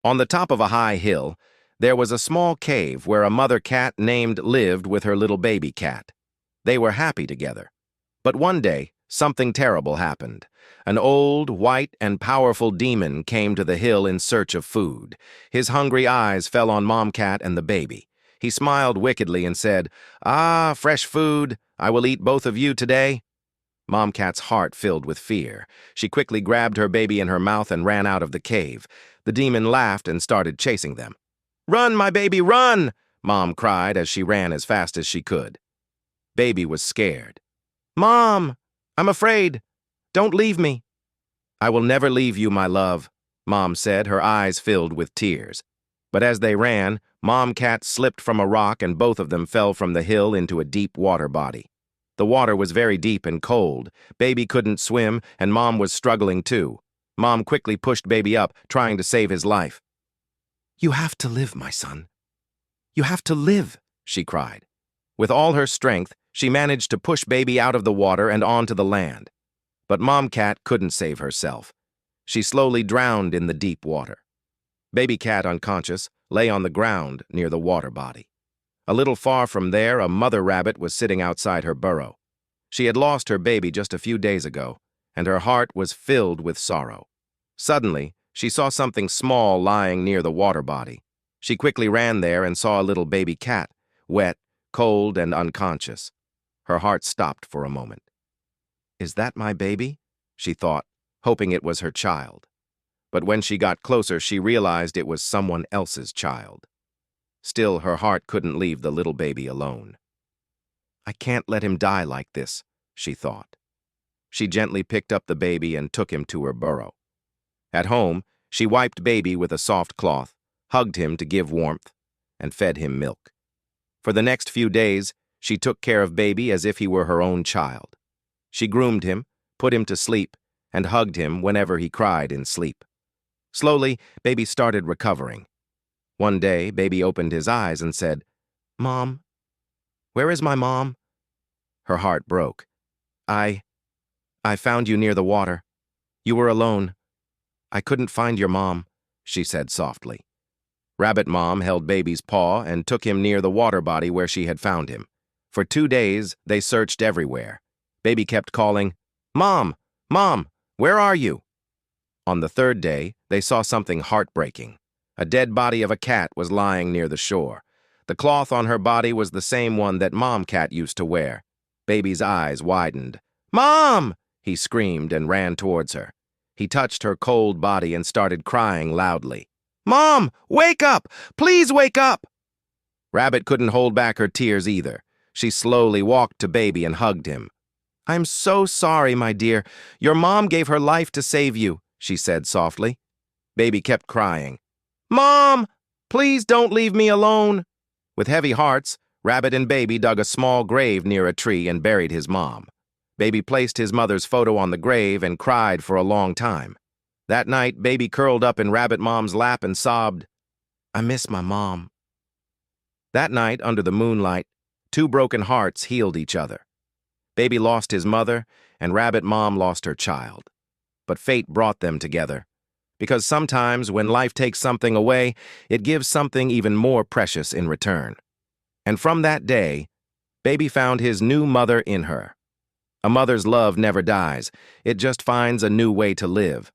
On the top of a high hill, there was a small cave where a mother cat named lived with her little baby cat. They were happy together. But one day, something terrible happened. An old, white, and powerful demon came to the hill in search of food. His hungry eyes fell on Mom Cat and the baby. He smiled wickedly and said, "Ah, fresh food. I will eat both of you today." Mom Cat's heart filled with fear. She quickly grabbed her baby in her mouth and ran out of the cave. The demon laughed and started chasing them. "Run, my baby, run!" Mom cried as she ran as fast as she could. Baby was scared. "Mom, I'm afraid. Don't leave me." "I will never leave you, my love," Mom said, her eyes filled with tears. But as they ran, Mom Cat slipped from a rock and both of them fell from the hill into a deep water body. The water was very deep and cold. Baby couldn't swim, and Mom was struggling too. Mom quickly pushed Baby up, trying to save his life. "You have to live, my son. You have to live," she cried. With all her strength, she managed to push Baby out of the water and onto the land. But Mom Cat couldn't save herself. She slowly drowned in the deep water. Baby Cat, unconscious, lay on the ground near the water body. A little far from there, a mother rabbit was sitting outside her burrow. She had lost her baby just a few days ago, and her heart was filled with sorrow. Suddenly, she saw something small lying near the water body. She quickly ran there and saw a little baby cat, wet, cold, and unconscious. Her heart stopped for a moment. "Is that my baby?" she thought, hoping it was her child. But when she got closer, she realized it was someone else's child. Still, her heart couldn't leave the little baby alone. "I can't let him die like this," she thought. She gently picked up the baby and took him to her burrow. At home, she wiped Baby with a soft cloth, hugged him to give warmth, and fed him milk. For the next few days, she took care of Baby as if he were her own child. She groomed him, put him to sleep, and hugged him whenever he cried in sleep. Slowly, Baby started recovering. One day, Baby opened his eyes and said, "Mom, where is my mom?" Her heart broke. I found you near the water. You were alone. I couldn't find your mom," she said softly. Rabbit Mom held Baby's paw and took him near the water body where she had found him. For 2 days, they searched everywhere. Baby kept calling, "Mom, Mom, where are you?" On the 3rd day, they saw something heartbreaking. A dead body of a cat was lying near the shore. The cloth on her body was the same one that Mom Cat used to wear. Baby's eyes widened. "Mom!" he screamed and ran towards her. He touched her cold body and started crying loudly. "Mom, wake up! Please wake up!" Rabbit couldn't hold back her tears either. She slowly walked to Baby and hugged him. "I'm so sorry, my dear. Your mom gave her life to save you," she said softly. Baby kept crying. "Mom, please don't leave me alone." With heavy hearts, Rabbit and Baby dug a small grave near a tree and buried his mom. Baby placed his mother's photo on the grave and cried for a long time. That night, Baby curled up in Rabbit Mom's lap and sobbed, "I miss my mom." That night, under the moonlight, 2 broken hearts healed each other. Baby lost his mother, and Rabbit Mom lost her child. But fate brought them together. Because sometimes when life takes something away, it gives something even more precious in return. And from that day, Baby found his new mother in her. A mother's love never dies. It just finds a new way to live.